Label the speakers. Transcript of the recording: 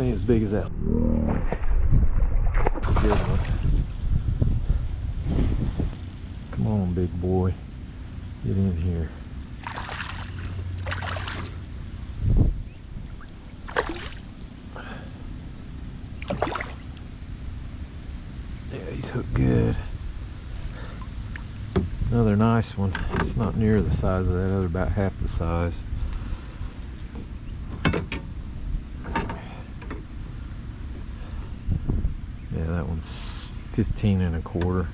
Speaker 1: ain't as big as that. It's a good one. Come on, big boy. Get in here. Yeah, he's hooked good. Another nice one. It's not near the size of that other, about half the size. Yeah, that one's 15 1/4.